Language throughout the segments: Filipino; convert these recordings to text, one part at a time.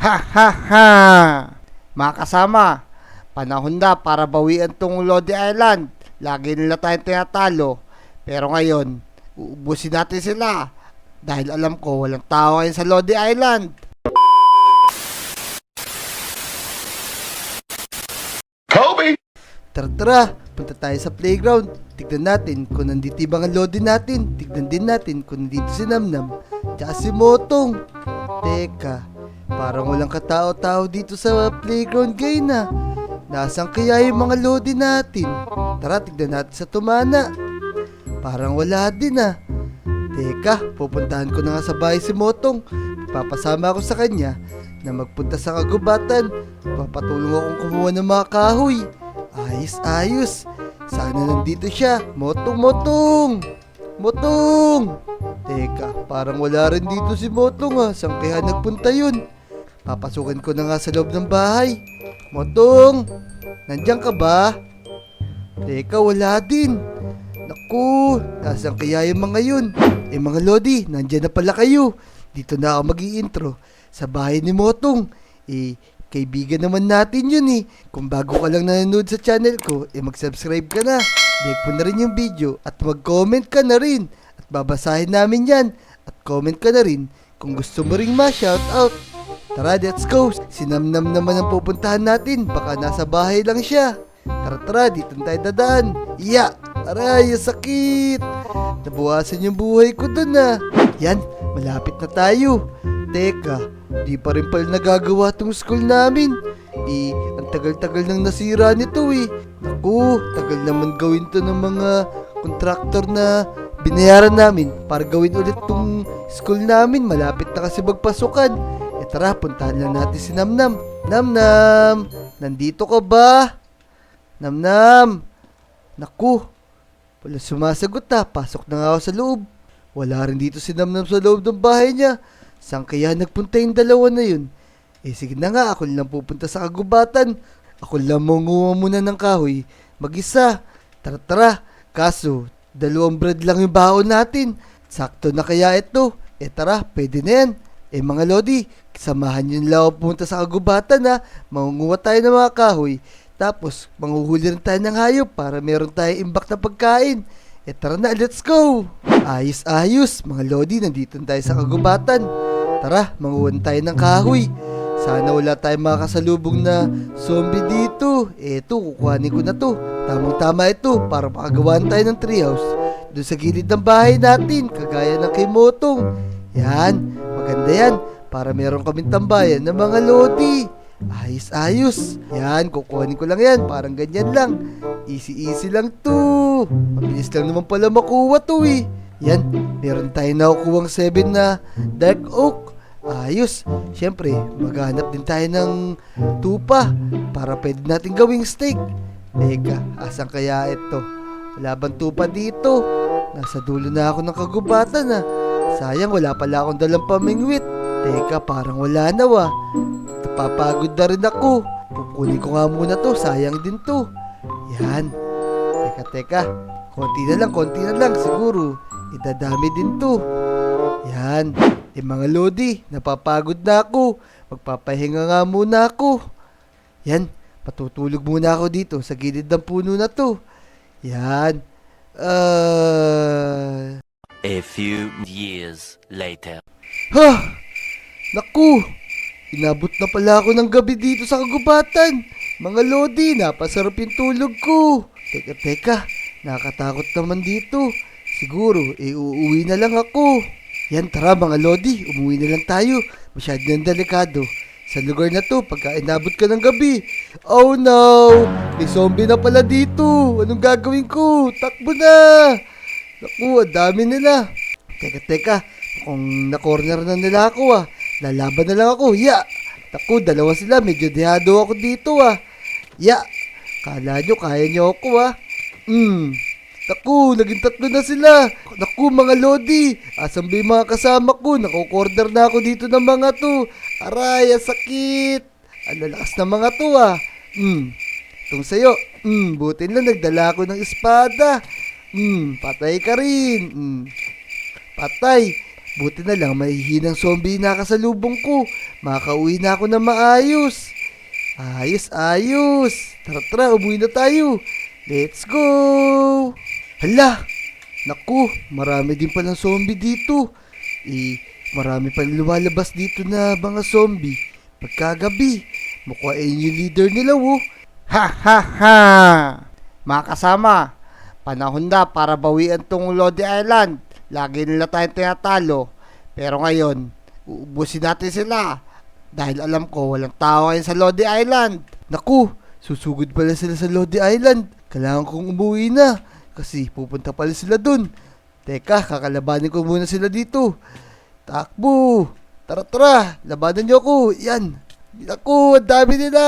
Ha ha ha! Mga kasama, panahon na para bawian tong Lodi Island. Lagi nila tayong tinatalo. Pero ngayon, uubusin natin sila. Dahil alam ko walang tao ngayon sa Lodi Island. Kobe! Tara tara, punta tayo sa playground. Tignan natin kung nandito yung mga Lodi natin. Tignan din natin kung nandito si Namnam. Tsaka si Motong. Teka, parang walang katao-tao dito sa playground ngayon na. Nasaan kaya yung mga Lodi natin? Tara, tignan natin sa tumana. Parang wala din ah. Teka, pupuntahan ko na nga sa bahay si Motong. Papasama ako sa kanya na magpunta sa kagubatan. Papatulong akong kumuha ng mga kahoy. Ayos. Sana nandito siya. Motong! Teka, parang wala rin dito si Motong ha. Saan kaya nagpunta yun? Papasukin ko na nga sa loob ng bahay. Motong! Nandiyan ka ba? Teka, wala din. Naku, nasaan kaya yung mga yun? Mga Lodi, nandiyan na pala kayo. Dito na ako mag-i-intro sa bahay ni Motong. Kaibigan naman natin yun eh. Kung bago ka lang nanonood sa channel ko, mag-subscribe ka na. Like mo na rin yung video at mag-comment ka na rin. At babasahin namin yan. At comment ka na rin kung gusto mo ring ma-shoutout. Tara, let's go. Si Namnam naman ang pupuntahan natin. Baka nasa bahay lang siya. Tara, dito tayo dadaan. Iya! Aray, sakit! Nabuwasan yung buhay ko dun ah. Yan, malapit na tayo. Teka, di pa rin pala nagagawa tong school namin. Ang tagal-tagal nang nasira nito eh. Naku, tagal naman gawin to ng mga kontraktor na binayaran namin para gawin ulit tong school namin. Malapit na kasi magpasukan. Tara, puntahan lang natin si Namnam. Namnam, nandito ka ba? Namnam. Naku, wala sumasagot ah. Pasok na nga ako sa loob. Wala rin dito si Namnam sa loob ng bahay niya. Saan kaya nagpunta yung dalawa na yun? Sige na nga, ako lang pupunta sa kagubatan. Ako lang manguha muna ng kahoy. Mag-isa. Tara. Kaso, 2 bread lang yung baon natin. Sakto na kaya ito? Tara, pwede na yan. Mga Lodi, samahan nyo nila ako pumunta sa kagubatan ha. Mangunguha tayo ng mga kahoy. Tapos, manghuhuli rin tayo ng hayop para meron tayong imbak na pagkain. Tara na, let's go! Ayos, mga Lodi, nandito tayo sa kagubatan. Tara, manguhan tayo ng kahoy. Sana wala tayong makasalubong na zombie dito. Kukuhanin ko na to. Tamang-tama ito para makagawan tayo ng treehouse doon sa gilid ng bahay natin, kagaya ng kay Motong. Yan, maganda yan para meron kaming tambayan ng mga Lodi. Ayos. Yan, kukuhanin ko lang yan. Parang ganyan lang. Easy lang to. Mabilis lang naman pala makuha to eh. Yan, meron tayo nakukuhang 7 na dark oak. Ayos. Siyempre, maghanap din tayo ng tupa para pwede natin gawing steak. Teka, asan kaya ito? Wala bang tupa dito? Nasa dulo na ako ng kagubatan ah. Sayang, wala pala akong dalang pamingwit. Teka, parang wala na ah. Napapagod na rin ako. Kukunin ko nga muna to, sayang din to. Yan. Teka. Konti na lang siguro. Idadami din to. Yan. Mga Lodi, napapagod na ako. Magpapahinga nga muna ako. Yan. Patutulog muna ako dito sa gilid ng puno na to. Yan. A few years later. Ha! Naku! Inabot na pala ako ng gabi dito sa kagubatan. Mga Lodi, napasarap yung tulog ko. Teka. Nakatakot naman dito. Siguro, uuwi na lang ako. Yan, tara mga Lodi, umuwi na lang tayo. Masyado nang delikado sa lugar na to pagka inabot ka ng gabi. Oh no! May zombie na pala dito. Anong gagawin ko? Takbo na! Naku, ang dami nila. Teka. Kung na-corner na nila ako ah. Lalaban na lang ako. Naku, 2 sila. Medyo dehado ako dito ah. Kala nyo, kaya nyo ako ah. Naku, naging 3 na sila. Naku, mga Lodi. Asan ba yung mga kasama ko? Naku-corner na ako dito ng mga to. Aray, sakit. Ang lalakas ng mga to ah. Itong sayo. Buti lang nagdala ako ng espada. Patay ka rin. Patay. Buti na lang mahihinang zombie na kasalubong ko. Makauwi na ako na maayos. Ayos, ayos. Tara, umuwi na tayo. Let's go. Hala, naku, marami din palang zombie dito. Marami palang lumalabas dito na mga zombie. Pagkagabi, mukhain yung leader nila, oh. Ha ha ha! Mga kasama, panahon na para bawian tong Lodi Island. Lagi nila tayong tinatalo. Pero ngayon, uubusin natin sila. Dahil alam ko, walang tao ngayon sa Lodi Island. Naku, susugod pala sila sa Lodi Island. Kailangan kong umuwi na. Kasi pupunta pala sila dun. Teka, kakalabanin ko muna sila dito. Takbo! Tara, labanan niyo ako. Yan. Naku, ang dami nila.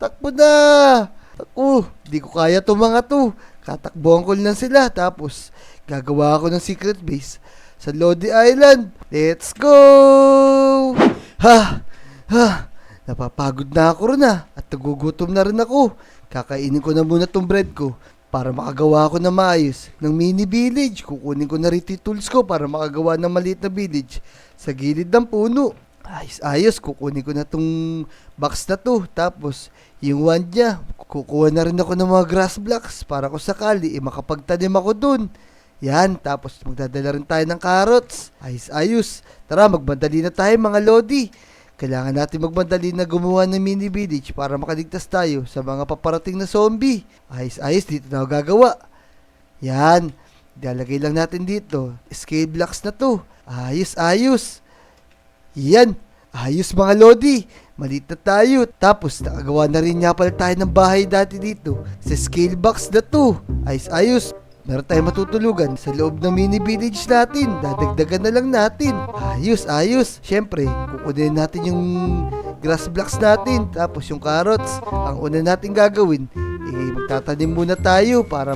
Takbo na. Naku, di ko kaya to mga to. Katakbuhan ko lang sila. Tapos, gagawa ako ng secret base sa Lodi Island. Let's go! Ha! Napapagod na ako ron at nagugutom na rin ako. Kakainin ko na muna tong bread ko para makagawa ako na maayos ng mini village. Kukunin ko na rin yung tools ko para makagawa ng maliit na village sa gilid ng puno. Ayos, kukunin ko na tong box na to. Tapos, yung wand niya, kukuha na rin ako ng mga grass blocks para kung sakali, makapagtanim ako dun. Yan, tapos magdadala rin tayo ng carrots. Ayos. Tara, magbandali na tayo mga lodi. Kailangan natin magbandali na gumawa ng mini village para makaligtas tayo sa mga paparating na zombie. Ayos, dito na ako gagawa. Yan, dalagay lang natin dito. Scale blocks na to. Ayos. Yan, ayos mga lodi. Maliit na tayo. Tapos nakagawa na rin nga pala tayo ng bahay dati dito sa scale box na to. Ayos. Meron tayong matutulugan sa loob ng mini village natin. Dadagdagan na lang natin. Ayos. Siyempre, kukunin natin yung grass blocks natin. Tapos yung carrots. Ang una natin gagawin, magtatanim muna tayo para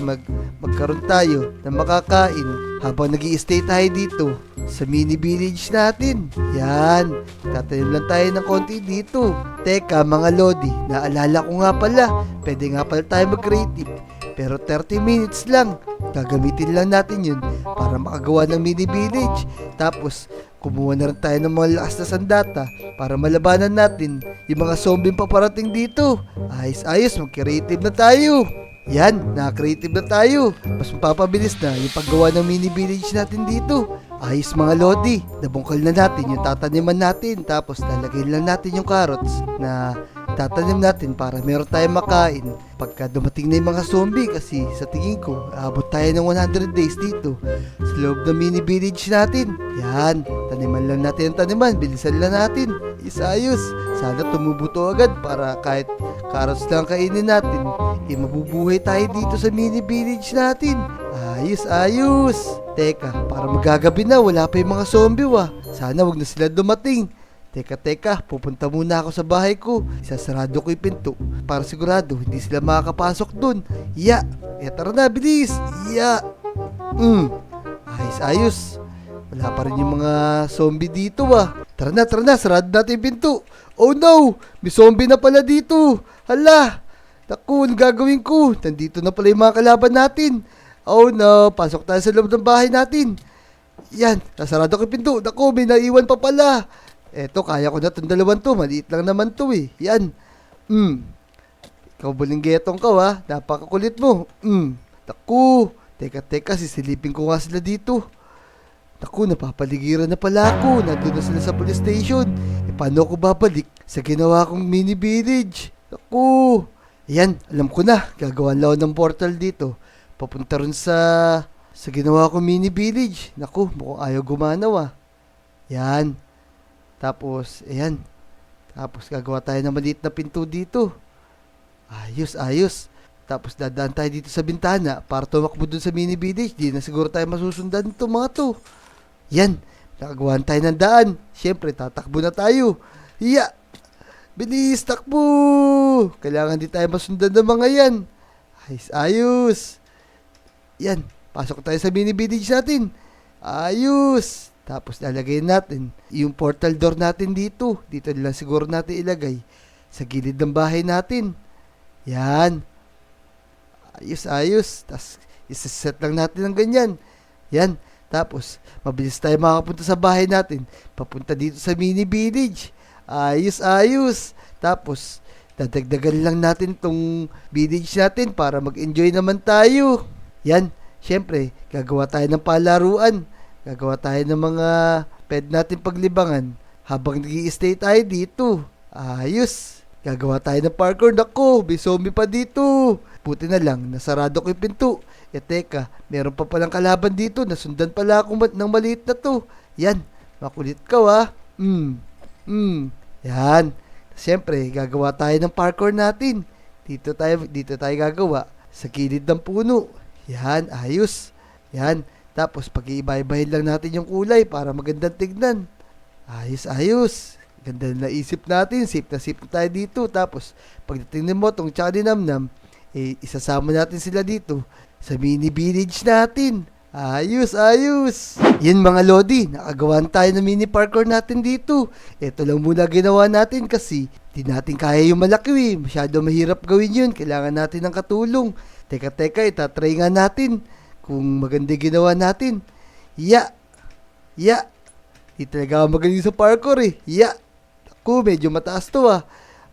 magkaroon tayo ng makakain habang nag-i-stay tayo dito sa mini village natin. Yan, tatanim lang tayo ng konti dito. Teka mga lodi, naalala ko nga pala, pwede nga pala tayo mag-creative. Pero 30 minutes lang. Gagamitin lang natin yun para makagawa ng mini village. Tapos, kumuha na rin tayo ng mga lakas na sandata para malabanan natin yung mga zombie paparating dito. Ayos, mag-creative na tayo. Yan, na-creative na tayo. Mas mapapabilis na yung paggawa ng mini village natin dito. Ayos mga lodi, nabungkal na natin yung tataniman natin. Tapos lalagay lang natin yung carrots na tatanim natin para meron tayong makain pagka dumating na yung mga zombie. Kasi sa tingin ko, abot tayo ng 100 days dito sa loob ng mini village natin. Yan, taniman lang natin ang taniman, bilisan lang natin. Ayos, sana tumubuto agad para kahit carrots lang kainin natin, mabubuhay tayo dito sa mini village natin. Ayos. Teka, para magagabi na, wala pa yung mga zombie Sana wag na sila dumating. Teka, pupunta muna ako sa bahay ko. Isasarado ko yung pinto para sigurado hindi sila makakapasok dun. Tara na, bilis. Ayos. Wala pa rin yung mga zombie dito Tara na, sarado natin yung pinto. Oh no, may zombie na pala dito. Hala, naku, ano gagawin ko? Nandito na pala yung mga kalaban natin. Oh no, pasok tayo sa loob ng bahay natin. Yan, nasarado ko yung pinto. Naku, may naiwan pa pala. Eto, kaya ko na itong dalawan to. Maliit lang naman to Yan. Ikaw bulinggetong ka napakakulit mo. Naku, teka, sisilipin ko nga sila dito. Naku, napapaligiran na pala ako. Nandun na sila sa police station. Paano ako babalik sa ginawa kong mini village? Naku. Yan, alam ko na. Gagawan lang ako ng portal dito. Papunta rin sa ginawa kong mini village. Naku, mukhang ayaw gumana Yan. Tapos, ayan. Tapos, gagawa tayo ng maliit na pinto dito. Ayos. Tapos, dadaan tayo dito sa bintana para tumakbo dun sa mini village. Di na siguro tayo masusundan ito mga to. Yan. Nakagawan tayo ng daan. Siyempre, tatakbo na tayo. Bilis, takbo! Kailangan di tayo masundan ng mga yan. Ayos. Yan. Pasok tayo sa mini village natin. Ayos. Tapos lalagay natin yung portal door natin dito. Dito lang siguro natin ilagay sa gilid ng bahay natin. Yan. Ayos. Tapos isaset lang natin ng ganyan. Yan. Tapos, mabilis tayo makakapunta sa bahay natin. Papunta dito sa mini village. Ayos, ayos. Tapos, dadagdagan lang natin tong village natin para mag-enjoy naman tayo. Yan, syempre, gagawa tayo ng palaruan. Gagawa tayo ng mga pwede natin paglibangan habang nag-i-stay tayo dito. Ayos. Gagawa tayo ng parkour. Nako, may zombie pa dito. Buti na lang, nasarado ko yung pinto. Teka, meron pa palang kalaban dito. Nasundan pala ako ng maliit na to. Yan, makulit ka Yan. Siyempre, gagawa tayo ng parkour natin. Dito tayo gagawa. Sa gilid ng puno. Yan, ayos. Yan. Tapos, pag-iiba-ibahin lang natin yung kulay para magandang tignan. Ayos, ayos. Ganda na naisip natin. Safe na tayo dito. Tapos, pagdating ni Motong tsaka ni Namnam, isasama natin sila dito sa mini village natin. Ayos, ayos. Yan mga Lodi, nakagawan tayo ng mini parkour natin dito. Ito lang muna ginawa natin kasi di natin kaya yung malaki. Masyado mahirap gawin yun. Kailangan natin ng katulong. Teka, itatry nga natin kung maganda ginawa natin. Ya. Di talaga ako magaling sa parkour Ya. Ako, medyo mataas to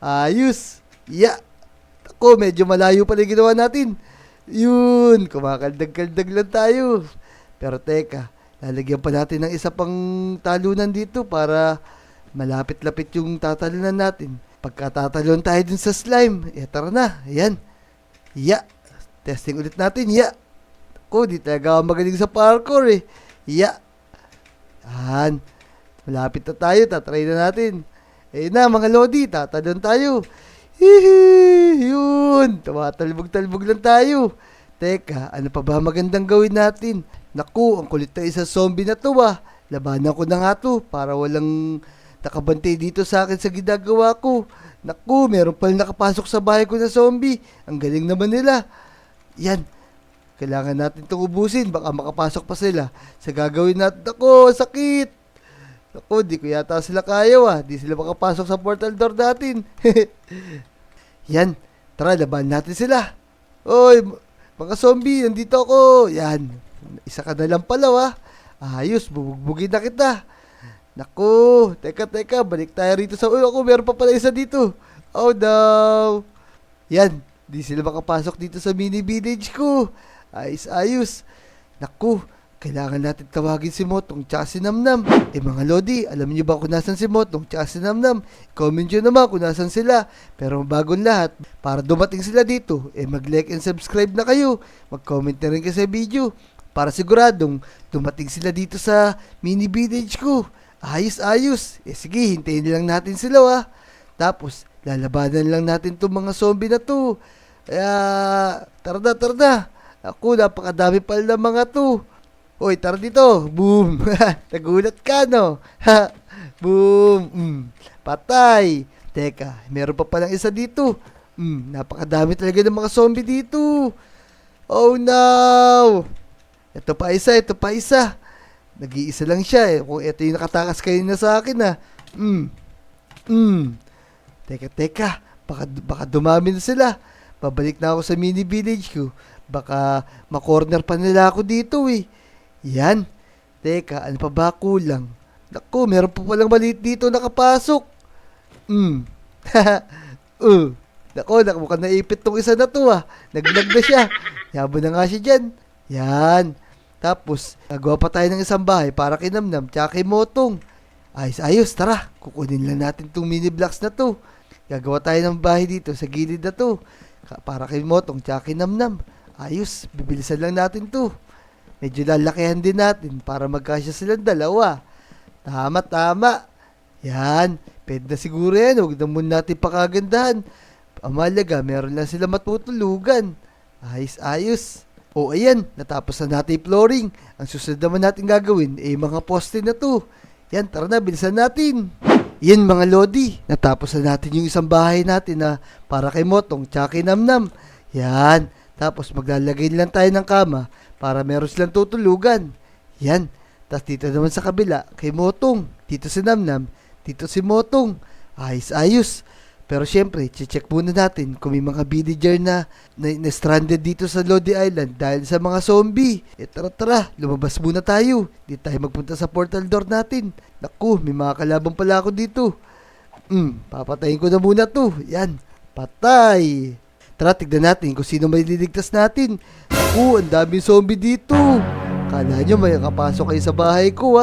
Ayos. Ya. Ako, medyo malayo pala yung ginawa natin. Yun, kumakaldag-kaldag lang tayo. Pero teka, lalagyan pa natin ng isa pang talunan dito para malapit-lapit yung tatalunan natin. Pagkatatalon tayo dun sa slime, tara na, ayan. Ya, testing ulit natin, ya. Ako, di talaga ako magaling sa parkour Ya. Yan, malapit na tayo, tatry na natin. Na mga Lodi, tatalon tayo. Hihi! Yun! Tumatalbog-talbog lang tayo. Teka, ano pa ba magandang gawin natin? Naku, ang kulit na isang zombie na to Labanan ko na nga to para walang nakabantay dito sa akin sa ginagawa ko. Naku, meron pala nakapasok sa bahay ko na zombie. Ang galing naman nila. Yan. Kailangan natin itong ubusin. Baka makapasok pa sila sa gagawin natin. Naku, sakit! Naku, di ko yata sila kaya Di sila makapasok sa portal door natin. Yan, tara, laban natin sila. Oy, mga zombie, nandito ako. Yan, isa ka na lang pala Ayos, bubugbugin na kita. Naku, teka, balik tayo rito sa... ako, meron pa pala isa dito. Oh no. Yan, di sila makapasok dito sa mini village ko. Ayos. Naku, kailangan natin tawagin si Motong tsaka si Namnam. Mga Lodi, alam niyo ba kung nasan si Motong tsaka si Namnam? Comment nyo naman kung nasan sila. Pero bagong lahat, para dumating sila dito, mag-like and subscribe na kayo. Mag-comment na rin kayo sa video. Para siguradong dumating sila dito sa mini village ko. Ayos. Sige, hintayin lang natin sila Tapos, lalabanan lang natin itong mga zombie na to. Tara na. Ako, napakadami pala ng mga to. Oy, tara dito. Boom. Nagulat ka, no? Boom. Patay. Teka, meron pa palang isa dito. Napakadami talaga ng mga zombie dito. Oh, no. Ito pa isa. Nag-iisa lang siya Kung ito yung nakatakas kayo na sa akin Teka. Baka dumami na sila. Babalik na ako sa mini village ko. Baka makorner pa nila ako dito Yan. Teka, ano pa ba kulang? Naku, meron pa palang maliit dito nakapasok. Naku, mukhang naipit tong isa na to Naglag na siya. Yabo na nga siya dyan. Yan. Tapos, nagawa pa tayo ng isang bahay para kay Namnam tsaka kay Motong. Ayos, tara. Kukunin lang natin tong mini blocks na to. Gagawa tayo ng bahay dito sa gilid na to. Para kay Motong tsaka kay Namnam. Ayos, bibilisan lang natin to. Medyo lalakihan din natin para magkasya silang dalawa. Tama. Yan, pwede na siguro yan. Huwag na muna natin pakagandahan. Amalaga, meron lang sila matutulugan. Ayos. Ayan, natapos na natin yung flooring. Ang susunod naman natin gagawin mga poste na to. Yan, tara na, bilisan natin. Yan mga Lodi, natapos na natin yung isang bahay natin na para kay Motong tsaka kay Namnam. Yan, tapos maglalagay lang tayo ng kama para meron silang tutulugan. Yan. Tapos dito naman sa kabila, kay Motong. Dito si Namnam. Dito si Motong. Ayos. Pero syempre, check muna natin kung may mga villager na stranded dito sa Lodi Island dahil sa mga zombie. Tara, lumabas muna tayo. Di tayo magpunta sa portal door natin. Naku, may mga kalaban pala ako dito. Papatayin ko na muna to. Yan, patay. Tara, tignan natin kung sino may liligtas natin. Naku, ang daming zombie dito. Kala nyo may kapasok kayo sa bahay ko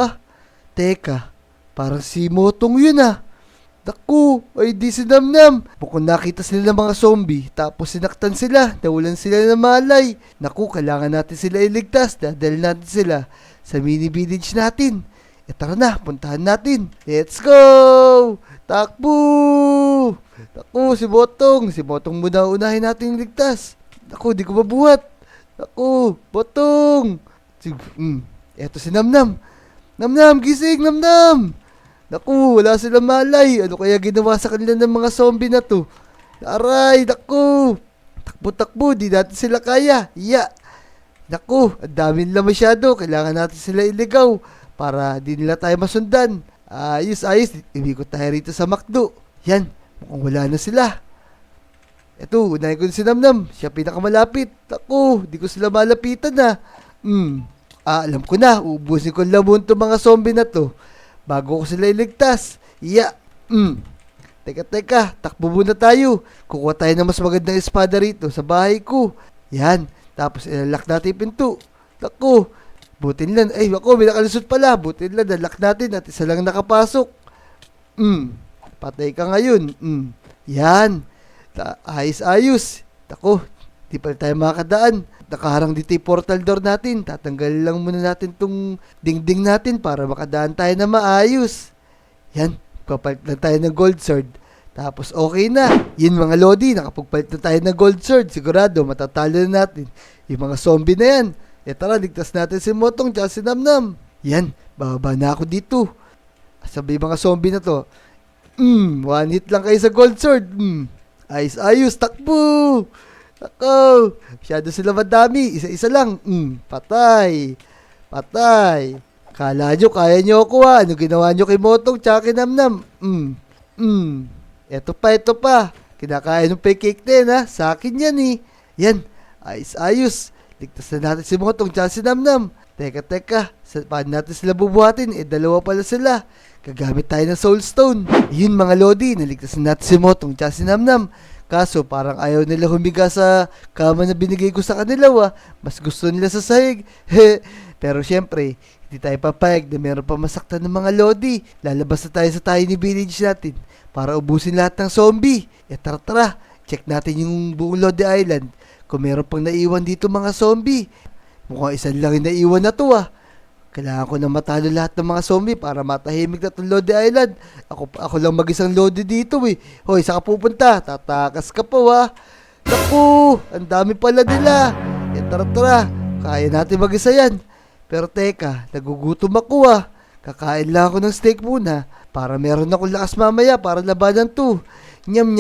Teka, parang si Motong yun Naku, ay di si Namnam. Mukhang nakita sila ng mga zombie, tapos sinaktan sila, nawalan sila ng malay. Naku, kailangan natin sila iligtas, dadalhin natin sila sa mini village natin. Tara na, puntahan natin. Let's go! Takbo! Naku, si Botong muna unahin natin iligtas. Naku, di ko mabuhat. Naku, Botong! Eto si Namnam. Namnam, gising, Namnam! Naku, wala silang malay. Ano kaya ginawa sa kanila ng mga zombie na to? Aray, naku! Takbo, di natin sila kaya. Naku, ang dami nila masyado. Kailangan natin sila iligaw para di nila tayo masundan. Ayos. Imikot tayo rito sa McDo. Yan, mukhang wala na sila. Eto, unahin ko si Namnam. Siya pinakamalapit. Naku, di ko sila malapitan alam ko na. Uubusin ko lang muna itong mga zombie na to bago ko sila iligtas. Teka, takbo muna tayo. Kukuha tayo ng mas magandang espada rito sa bahay ko. Yan, tapos ilalak natin yung pinto. Naku, butin lang. Ay, ako, may nakalusot pala. Butin lang, nalak natin at isa lang nakapasok. Patay ka ngayon. Yan, ayos. Naku, di pa tayo makakadaan. Nakaharang dito yung portal door natin. Tatanggal lang muna natin tong dingding natin para makadaan tayo na maayos. Yan, papalit na tayo ng gold sword. Tapos okay na. Yun mga Lodi, nakapagpalit na tayo ng gold sword. Sigurado, matatalo na natin yung mga zombie na yan. Tara, ligtas natin si Motong tsaka si Namnam. Yan, bababa na ako dito. Sabi yung mga zombie na to. One hit lang kayo sa gold sword. Ayos, takbo! Ako, masyado sila madami. Isa-isa lang. Patay. Kala nyo, kaya nyo ako Ano ginawa nyo kay Motong tsaka kay Namnam? Eto pa. Kinakain ng cake din Sa akin yan Yan. Ayos. Ligtas na natin si Motong tsaka si Namnam. Teka. Paano natin sila bubuhatin? Dalawa pala sila. Gagamit tayo ng soulstone. Yun mga Lodi, naligtas na natin si Motong tsaka si Namnam. Kaso parang ayaw nila humiga sa kama na binigay ko sa kanila Mas gusto nila sa sahig. Pero syempre, hindi tayo papayag na meron pa masaktan ng mga Lodi. Lalabas na tayo sa tiny village natin para ubusin lahat ng zombie. Tara, check natin yung buong Lodi Island kung meron pang naiwan dito mga zombie. Mukhang isa lang yung naiwan na to Kailangan ko na matalo lahat ng mga zombie para matahimik na itong Lodi Island. Ako lang mag-isang Lodi dito Hoy, saan ka pupunta? Tatakas ka pa Naku, ang dami pala nila. Tara, kaya natin mag-isa yan. Pero teka, nagugutom ako Kakain lang ako ng steak muna para meron akong lakas mamaya para labanan to. Nyam.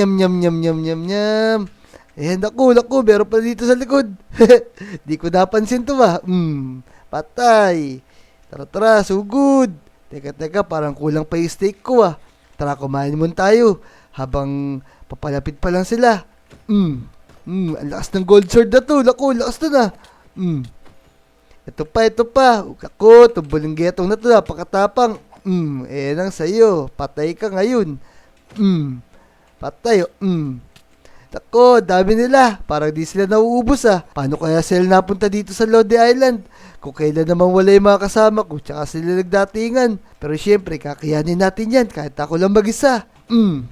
Naku, meron pa dito sa likod. Di ko napansin to patay. Tara, sugod. Teka, parang kulang pa yung steak ko Tara, kumain muna tayo habang papalapit pa lang sila. Ang lakas ng gold sword na to. Naku, lakas na Ito pa. Ako, tubuling getong na to napakatapang. Nang sa'yo. Patay ka ngayon. Patay. Naku, dami nila. Parang di sila nauubos Paano kaya sila napunta dito sa Lodi Island? Kung kailan naman wala yung mga kasama ko, tsaka sila nagdatingan. Pero syempre, kakayanin natin yan kahit ako lang mag-isa.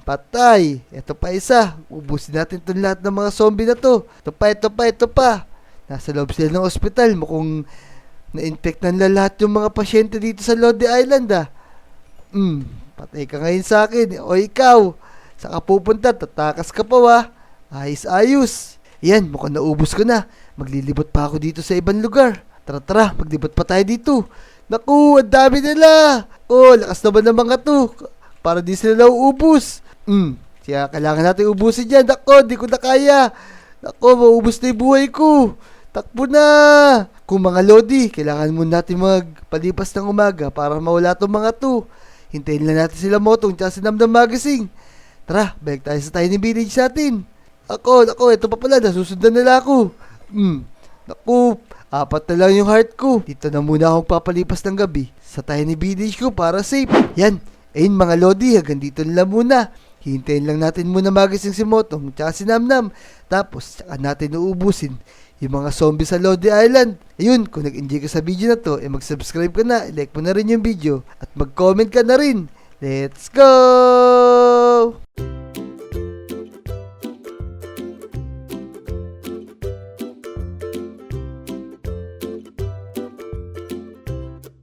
Patay. Ito pa isa. Ubusin natin itong lahat ng mga zombie na to. Ito pa. Nasa loob sila ng ospital. Mukhang na-infectan na lahat yung mga pasyente dito sa Lodi Island Patay ka ngayon sa akin. O ikaw, saan ka pupunta? Tatakas ka pa Ayos. Yan, mukhang naubos ko na. Maglilibot pa ako dito sa ibang lugar. Tara, maglibot pa tayo dito. Naku, ang dami nila. Lakas naman ng mga to. Para di sila nauubos. Kaya kailangan natin ubusin yan. Naku, di ko na kaya. Naku, maubos na yung buhay ko. Takbo na. Kung mga Lodi, kailangan muna natin magpalipas ng umaga para mawala itong mga to. Hintayin lang natin sila Motong tsaka si Namnam magising. Tara, balik tayo sa tiny village natin. Ako, ito pa pala, nasusundan nila ako. Naku, 4 na lang yung heart ko. Dito na muna akong papalipas ng gabi sa tiny village ko para safe. Yan, ayun mga Lodi, hanggang dito na lang muna. Hintayin lang natin muna magising si Motong tsaka si Namnam. Tapos, tsaka natin uubusin yung mga zombies sa Lodi Island. Ayun, kung nag-enjoy ka sa video na to, mag-subscribe ka na, like mo na rin yung video, at mag-comment ka na rin. Let's go!